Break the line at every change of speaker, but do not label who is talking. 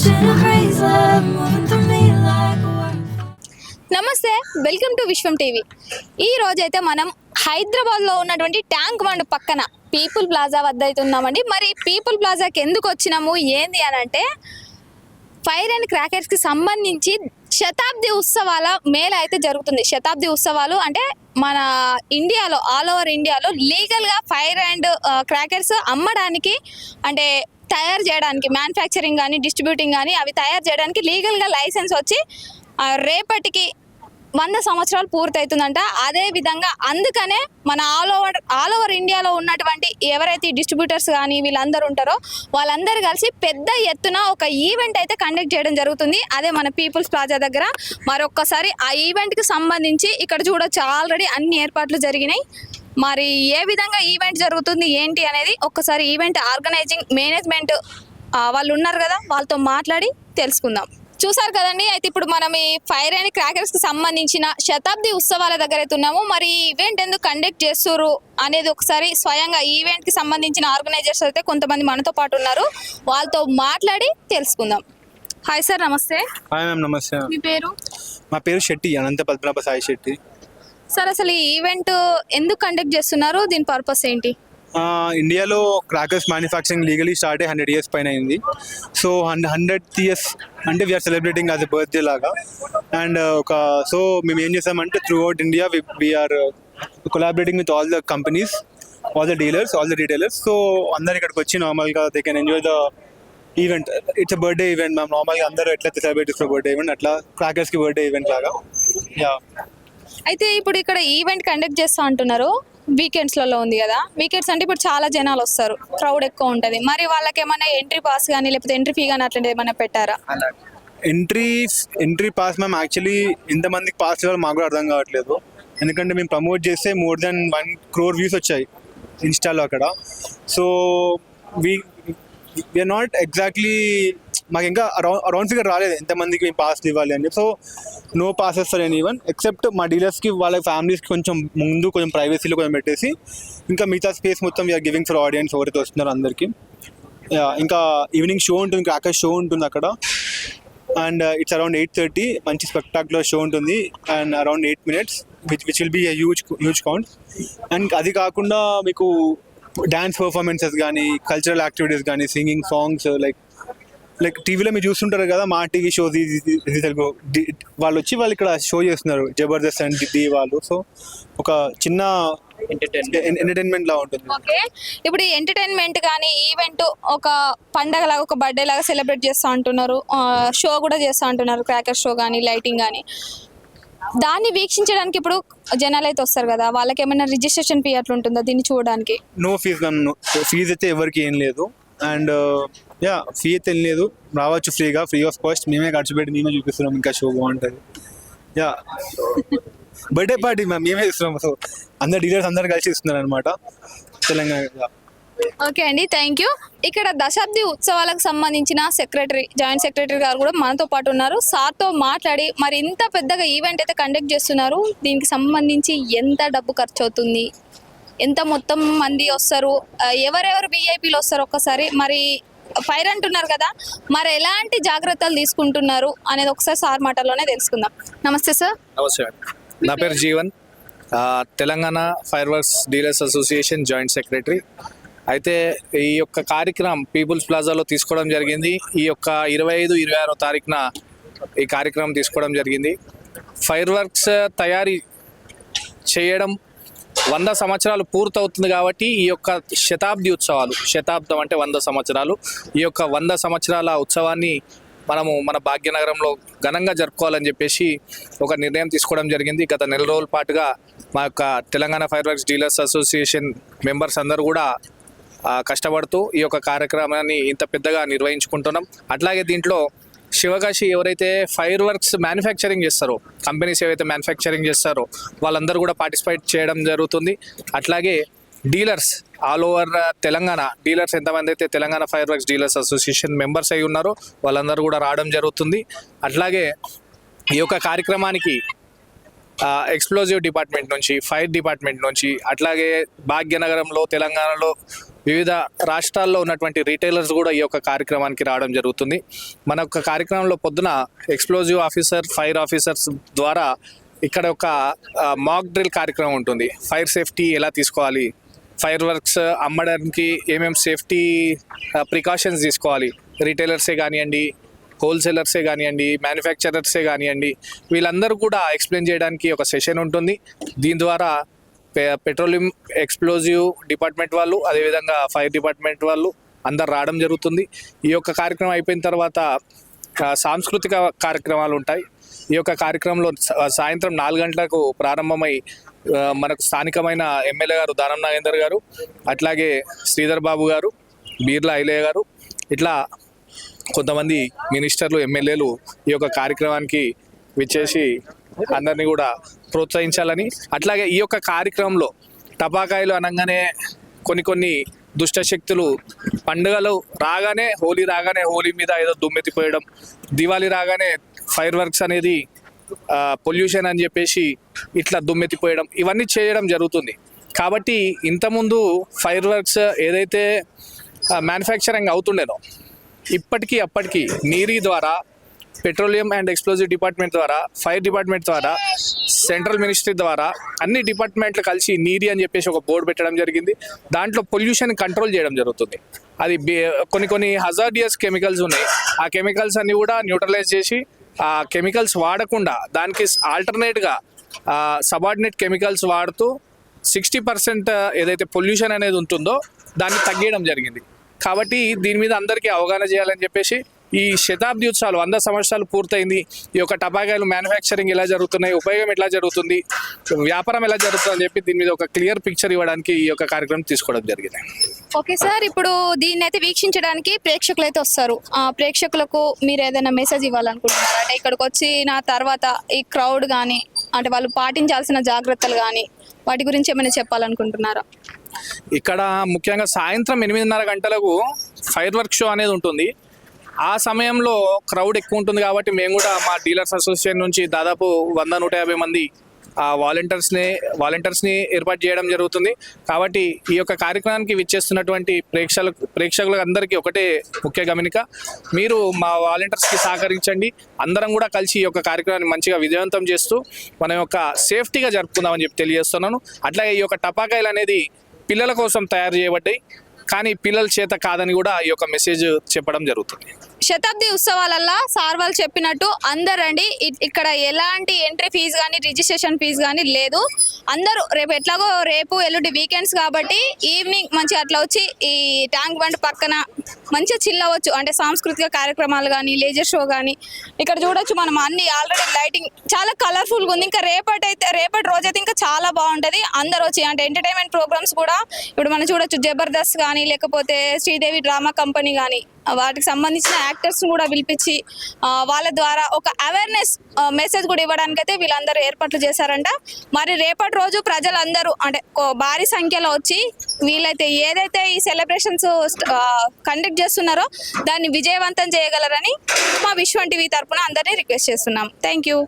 in a haze, love moving through me like a wave.
నమస్తే, welcome to Vishwam TV. ఈ రోజైతే మనం హైదరాబాద్లో ఉన్నటువంటి ట్యాంక్ బండ్ పక్కన పీపుల్ ప్లాజా వద్ద అయితే ఉన్నామండి. మరి పీపుల్ ప్లాజాకి ఎందుకు వచ్చినాము ఏంది అని అంటే ఫైర్ అండ్ క్రాకర్స్కి సంబంధించి శతాబ్ది ఉత్సవాల మేళ అయితే జరుగుతుంది. శతాబ్ది ఉత్సవాలు అంటే మన ఇండియాలో ఆల్ ఓవర్ ఇండియాలో లీగల్గా ఫైర్ అండ్ క్రాకర్స్ అమ్మడానికి అంటే తయారు చేయడానికి మ్యానుఫ్యాక్చరింగ్ కానీ డిస్ట్రిబ్యూటింగ్ కానీ అవి తయారు చేయడానికి లీగల్గా లైసెన్స్ వచ్చి రేపటికి 100 సంవత్సరాలు పూర్తవుతుందంట. అదే విధంగా అందుకనే మన ఆల్ ఓవర్ ఇండియాలో ఉన్నటువంటి ఎవరైతే డిస్ట్రిబ్యూటర్స్ కానీ వీళ్ళందరూ ఉంటారో వాళ్ళందరూ కలిసి పెద్ద ఎత్తున ఒక ఈవెంట్ అయితే కండక్ట్ చేయడం జరుగుతుంది. అదే మన పీపుల్స్ ప్లాజా దగ్గర. మరొక్కసారి ఆ ఈవెంట్కి సంబంధించి ఇక్కడ చూడొచ్చు ఆల్రెడీ అన్ని ఏర్పాట్లు జరిగినాయి. మరి ఏ విధంగా ఈవెంట్ జరుగుతుంది ఏంటి అనేది ఒక్కసారి ఈవెంట్ ఆర్గనైజింగ్ మేనేజ్మెంట్ వాళ్ళు ఉన్నారు కదా, వాళ్ళతో మాట్లాడి తెలుసుకుందాం. చూసారు కదండి, అయితే ఇప్పుడు మనం ఈ ఫైర్ అండ్ క్రాకర్స్ కి సంబంధించిన శతాబ్ది ఉత్సవాల దగ్గర అయితే ఉన్నాము. మరి ఈవెంట్ ఎందుకు కండక్ట్ చేస్తున్నారు అనేది ఒకసారి స్వయంగా ఈవెంట్ కి సంబంధించిన ఆర్గనైజర్స్ అయితే కొంతమంది మనతో పాటు ఉన్నారు, వాళ్ళతో మాట్లాడి తెలుసుకుందాం. హాయ్ సార్, నమస్తే.
హాయ్ మ్యామ్, నమస్తే.
మీ పేరు?
మా పేరు శెట్టి, అనంత పద్మనాభ సాయి శెట్టి.
సార్, అసలు ఈ ఈవెంట్ ఎందుకు కండక్ట్ చేస్తున్నారు, దీని పర్పస్ ఏంటి?
ఇండియాలో క్రాకర్స్ మ్యానుఫ్యాక్చరింగ్ లీగలీ స్టార్ట్ అయ్యి 100 years పైన అయింది. సో 100th years అంటే we are celebrating as a birthday లాగా. అండ్ సో మేము ఏం చేసామంటే throughout India we are collaborating with all the companies, all the dealers, all the retailers. So అందరు ఇక్కడికి వచ్చి నార్మల్గా they can enjoy the event. It's a birthday event ma'am. నార్మల్గా అందరూ ఎట్లయితే సెలబ్రేట్ చేస్తారు బర్త్డే ఈవెంట్, అట్లా క్రాకర్స్కి బర్త్డే ఈవెంట్ లాగా. యా.
అయితే ఇప్పుడు ఇక్కడ ఈవెంట్ కండక్ట్ చేస్తా అంటున్నారు, వీకెండ్స్లలో ఉంది కదా. వీకెండ్స్ అంటే ఇప్పుడు చాలా జనాలు వస్తారు, క్రౌడ్ ఎక్కువ ఉంటుంది. మరి వాళ్ళకి ఏమైనా ఎంట్రీ పాస్ కానీ లేకపోతే ఎంట్రీ ఫీ కానీ అట్లాంటివి ఏమైనా పెట్టారా?
ఎంట్రీ పాస్ మ్యామ్ యాక్చువల్లీ ఇంతమందికి పాస్ ఇవ్వాలి మాకు కూడా అర్థం కావట్లేదు. ఎందుకంటే మేము ప్రమోట్ చేస్తే more than 1 crore వ్యూస్ వచ్చాయి ఇన్స్టాలో అక్కడ. సో వీఆర్ నాట్ ఎగ్జాక్ట్లీ, మాకు ఇంకా అరౌండ్ ఫిగర్ రాలేదు ఎంతమందికి మేము పాస్ ఇవ్వాలి అని. So no passes for anyone except మా డీలర్స్కి, వాళ్ళ ఫ్యామిలీస్కి కొంచెం ముందు కొంచెం ప్రైవసీలో కొంచెం పెట్టేసి ఇంకా మిగతా స్పేస్ మొత్తం వీఆర్ గివింగ్ ఫర్ ఆడియన్స్ ఎవరైతే వస్తున్నారో అందరికీ. ఇంకా ఈవినింగ్ షో ఉంటుంది, క్రాకర్ షో ఉంటుంది అక్కడ. అండ్ ఇట్స్ అరౌండ్ 8:30, మంచి స్పెక్టాక్యులర్ షో ఉంటుంది. And around 8 minutes which will be a huge count. అండ్ అది కాకుండా మీకు డ్యాన్స్ పర్ఫార్మెన్సెస్ కానీ, కల్చరల్ యాక్టివిటీస్ కానీ, సింగింగ్ సాంగ్స్ లైక్ టీవీలో మీరు చూస్తుంటారు కదా, మా టీవీ షోస్ ఇది తెలుగు వాళ్ళు వచ్చి వాళ్ళు ఇక్కడ షో చేస్తున్నారు, జబర్దస్త్ అండ్ డి వాళ్ళు. సో ఒక చిన్న ఎంటర్టైన్మెంట్ లా ఉంటుంది.
ఓకే, ఇప్పుడు ఈ ఎంటర్టైన్మెంట్ కానీ ఈవెంట్ ఒక పండగ లాగా, ఒక బర్త్డే లాగా సెలబ్రేట్ చేస్తూ అంటున్నారు, షో కూడా చేస్తూ అంటున్నారు, క్రాకర్ షో కానీ లైటింగ్ కానీ. దాన్ని వీక్షించడానికి ఇప్పుడు జనాలు అయితే వస్తారు కదా, వాళ్ళకి ఏమైనా రిజిస్ట్రేషన్ ఫీ అట్లా ఉంటుందా దీన్ని చూడడానికి?
నో ఫీజ్ మ్యామ్, ఫీజ్ అయితే ఎవరికి ఏం లేదు. అండ్ యా, ఫీ అయితే ఏం లేదు, రావచ్చు ఫ్రీగా, ఫ్రీ ఆఫ్ కాస్ట్. మేమే ఖర్చు పెట్టి మేమే చూపిస్తున్నాం, ఇంకా షో బాగుంటుంది. యా, బర్త్డే పార్టీ మ్యామ్ మేమే ఇస్తున్నాం. సో అందరు డీలర్స్ అందరు కలిసి ఇస్తున్నారు అనమాట తెలంగాణ.
ఓకే అండి, థ్యాంక్ యూ. ఇక్కడ దశాబ్ది ఉత్సవాలకు సంబంధించిన జాయింట్ సెక్రటరీ గారు కూడా మనతో పాటు ఉన్నారు. సార్తో మాట్లాడి మరి ఇంత పెద్దగా ఈవెంట్ అయితే కండక్ట్ చేస్తున్నారు, దీనికి సంబంధించి ఎంత డబ్బు ఖర్చు అవుతుంది, ఎంత మొత్తం మంది వస్తారు, ఎవరెవరు విఐపీలు వస్తారు ఒక్కసారి, మరి ఫైర్ అంటున్నారు కదా, మరి ఎలాంటి జాగ్రత్తలు తీసుకుంటున్నారు అనేది ఒకసారి సార్ మాటల్లోనే తెలుసుకుందాం. నమస్తే సార్.
నమస్తే, నా పేరు Jeevan, Telangana fire works dealers association joint secretary. అయితే ఈ యొక్క కార్యక్రమం పీపుల్స్ ప్లాజాలో తీసుకోవడం జరిగింది. ఈ యొక్క 25, 26 తారీఖున ఈ కార్యక్రమం తీసుకోవడం జరిగింది. ఫైర్ వర్క్స్ తయారీ చేయడం 100 సంవత్సరాలు పూర్తవుతుంది కాబట్టి ఈ యొక్క శతాబ్ది ఉత్సవాలు, శతాబ్దం అంటే 100 సంవత్సరాలు, ఈ యొక్క 100 సంవత్సరాల ఉత్సవాన్ని మనము మన భాగ్యనగరంలో ఘనంగా జరుపుకోవాలని చెప్పేసి ఒక నిర్ణయం తీసుకోవడం జరిగింది. గత నెల రోజుల పాటుగా మా యొక్క Telangana fire works dealers association members అందరూ కూడా కష్టపడుతూ ఈ యొక్క కార్యక్రమాన్ని ఇంత పెద్దగా నిర్వహించుకుంటున్నాం. అట్లాగే దీంట్లో శివకాశి ఎవరైతే ఫైర్ వర్క్స్ మ్యానుఫ్యాక్చరింగ్ చేస్తారో, కంపెనీస్ ఏవైతే మ్యానుఫ్యాక్చరింగ్ చేస్తారో వాళ్ళందరూ కూడా పార్టిసిపేట్ చేయడం జరుగుతుంది. అట్లాగే dealers all over Telangana dealers ఎంతమంది అయితే Telangana fire works dealers association members అయి ఉన్నారో వాళ్ళందరూ కూడా రావడం జరుగుతుంది. అట్లాగే ఈ యొక్క కార్యక్రమానికి ఎక్స్ప్లోజివ్ డిపార్ట్మెంట్ నుంచి, ఫైర్ డిపార్ట్మెంట్ నుంచి, అట్లాగే భాగ్యనగరంలో తెలంగాణలో వివిధ రాష్ట్రాల్లో ఉన్నటువంటి రీటైలర్స్ కూడా ఈ యొక్క కార్యక్రమానికి రావడం జరుగుతుంది. మన యొక్క కార్యక్రమంలో పొద్దున ఎక్స్ప్లోజివ్ ఆఫీసర్, ఫైర్ ఆఫీసర్స్ ద్వారా ఇక్కడ ఒక మాక్ డ్రిల్ కార్యక్రమం ఉంటుంది. ఫైర్ సేఫ్టీ ఎలా తీసుకోవాలి, ఫైర్ వర్క్స్ అమ్మడానికి ఏమేమి సేఫ్టీ ప్రికాషన్స్ తీసుకోవాలి, రీటైలర్సే కానివ్వండి, హోల్సేలర్సే కానివ్వండి, మ్యానుఫ్యాక్చరర్సే కానివ్వండి, వీళ్ళందరూ కూడా ఎక్స్ప్లెయిన్ చేయడానికి ఒక సెషన్ ఉంటుంది. దీని ద్వారా పెట్రోలియం ఎక్స్ప్లోజివ్ డిపార్ట్మెంట్ వాళ్ళు, అదేవిధంగా ఫైర్ డిపార్ట్మెంట్ వాళ్ళు అందరు రావడం జరుగుతుంది. ఈ యొక్క కార్యక్రమం అయిపోయిన తర్వాత సాంస్కృతిక కార్యక్రమాలు ఉంటాయి. ఈ యొక్క కార్యక్రమంలో సాయంత్రం 4 గంటలకు ప్రారంభమై మనకు స్థానికమైన ఎమ్మెల్యే గారు దానం నాగేందర్ గారు, అట్లాగే శ్రీధర్ బాబు గారు, బీర్లా ఐలయ్య గారు, ఇట్లా కొంతమంది మినిస్టర్లు, ఎమ్మెల్యేలు ఈ యొక్క కార్యక్రమానికి విచ్చేసి అందరినీ కూడా ప్రోత్సహించాలని, అట్లాగే ఈ యొక్క కార్యక్రమంలో టపాకాయలు అనగానే కొన్ని దుష్టశక్తులు పండుగలు రాగానే, హోలీ రాగానే హోలీ మీద ఏదో దుమ్మెత్తిపోయడం, దివాళీ రాగానే ఫైర్ వర్క్స్ అనేది పొల్యూషన్ అని చెప్పేసి ఇట్లా దుమ్మెత్తిపోయడం, ఇవన్నీ చేయడం జరుగుతుంది. కాబట్టి ఇంతకుముందు ఫైర్ వర్క్స్ ఏదైతే మ్యానుఫ్యాక్చరింగ్ అవుతుండేనో ఇప్పటికీ అప్పటికి నీరీ ద్వారా, పెట్రోలియం అండ్ ఎక్స్ప్లోజివ్ డిపార్ట్మెంట్ ద్వారా, ఫైర్ డిపార్ట్మెంట్ ద్వారా, సెంట్రల్ మినిస్ట్రీ ద్వారా అన్ని డిపార్ట్మెంట్లు కలిసి నీరీ అని చెప్పేసి ఒక బోర్డు పెట్టడం జరిగింది. దాంట్లో పొల్యూషన్ కంట్రోల్ చేయడం జరుగుతుంది. అది కొన్ని హజార్డియస్ కెమికల్స్ ఉన్నాయి. ఆ కెమికల్స్ అన్ని కూడా న్యూట్రలైజ్ చేసి ఆ కెమికల్స్ వాడకుండా దానికి ఆల్టర్నేట్గా సబార్డినేట్ కెమికల్స్ వాడుతూ 60% ఏదైతే పొల్యూషన్ అనేది ఉంటుందో దాన్ని తగ్గించడం జరిగింది. కాబట్టి దీని మీద అందరికీ అవగాహన చేయాలని చెప్పేసి ఈ శతాబ్ది ఉత్సవాలు 100 సంవత్సరాలు పూర్తయింది. ఈ యొక్క టపాకాయలు మ్యానుఫ్యాక్చరింగ్ ఎలా జరుగుతున్నాయి, ఉపయోగం ఎట్లా జరుగుతుంది, వ్యాపారం ఎలా జరుగుతుంది అని చెప్పి దీని మీద ఒక క్లియర్ పిక్చర్ ఇవ్వడానికి ఈ యొక్క కార్యక్రమం తీసుకోవడం జరిగింది.
ఓకే సార్, ఇప్పుడు దీన్ని అయితే వీక్షించడానికి ప్రేక్షకులు అయితే వస్తారు. ఆ ప్రేక్షకులకు మీరు ఏదైనా మెసేజ్ ఇవ్వాలనుకుంటున్నారా? అంటే ఇక్కడికి వచ్చిన తర్వాత ఈ క్రౌడ్ కానీ, అంటే వాళ్ళు పాటించాల్సిన జాగ్రత్తలు కానీ, వాటి గురించి ఏమైనా చెప్పాలనుకుంటున్నారా?
ఇక్కడ ముఖ్యంగా సాయంత్రం 8:30 గంటలకు ఫైర్ వర్క్ షో అనేది ఉంటుంది. ఆ సమయంలో క్రౌడ్ ఎక్కువ ఉంటుంది కాబట్టి మేము కూడా మా డీలర్స్ అసోసియేషన్ నుంచి దాదాపు 100-150 మంది వాలంటీర్స్ని ఏర్పాటు చేయడం జరుగుతుంది. కాబట్టి ఈ యొక్క కార్యక్రమానికి విచ్చేస్తున్నటువంటి ప్రేక్షకులకు అందరికీ ఒకటే ముఖ్య గమనిక, మీరు మా వాలంటీర్స్కి సహకరించండి. అందరం కూడా కలిసి ఈ యొక్క కార్యక్రమాన్ని మంచిగా విజయవంతం చేస్తూ మన యొక్క సేఫ్టీగా జరుపుకుందామని చెప్పి తెలియజేస్తున్నాను. అట్లాగే ఈ యొక్క టపాకాయలు అనేది పిల్లల కోసం తయారు చేయబడ్డాయి, కానీ పిల్లల చేత కాదని కూడా ఈ యొక్క మెసేజ్ చెప్పడం జరుగుతుంది.
శతాబ్ది ఉత్సవాలల్లో సార్ వాళ్ళు చెప్పినట్టు అందరు రండి. ఇక్కడ ఎలాంటి ఎంట్రీ ఫీజు కానీ, రిజిస్ట్రేషన్ ఫీజు కానీ లేదు. అందరూ రేపు ఎల్లుండి వీకెండ్స్ కాబట్టి ఈవినింగ్ మంచిగా అట్లా వచ్చి ఈ ట్యాంక్ బండ్ పక్కన మంచిగా చిల్ అవ్వచ్చు. అంటే సాంస్కృతిక కార్యక్రమాలు కానీ, లేజర్ షో కానీ ఇక్కడ చూడొచ్చు. మనం అన్ని ఆల్రెడీ లైటింగ్ చాలా కలర్ఫుల్గా ఉంది. ఇంకా రేపటి రోజైతే ఇంకా చాలా బాగుంటుంది. అందరు వచ్చి అంటే ఎంటర్టైన్మెంట్ ప్రోగ్రామ్స్ కూడా ఇప్పుడు మనం చూడొచ్చు. జబర్దస్త్ కానీ, లేకపోతే శ్రీదేవి డ్రామా కంపెనీ కానీ, వాటికి సంబంధించిన యాక్టర్స్ కూడా పిలిపించి వాళ్ళ ద్వారా ఒక అవేర్నెస్ మెసేజ్ కూడా ఇవ్వడానికి అయితే వీళ్ళందరూ ఏర్పాట్లు చేశారంట. మరి రేపటి రోజు ప్రజలందరూ అంటే భారీ సంఖ్యలో వచ్చి వీళ్ళైతే ఏదైతే ఈ సెలబ్రేషన్స్ కండక్ట్ చేస్తున్నారో దాన్ని విజయవంతం చేయగలరని మా విశ్వం టీవీ తరఫున అందరినీ రిక్వెస్ట్ చేస్తున్నాం. Thank you.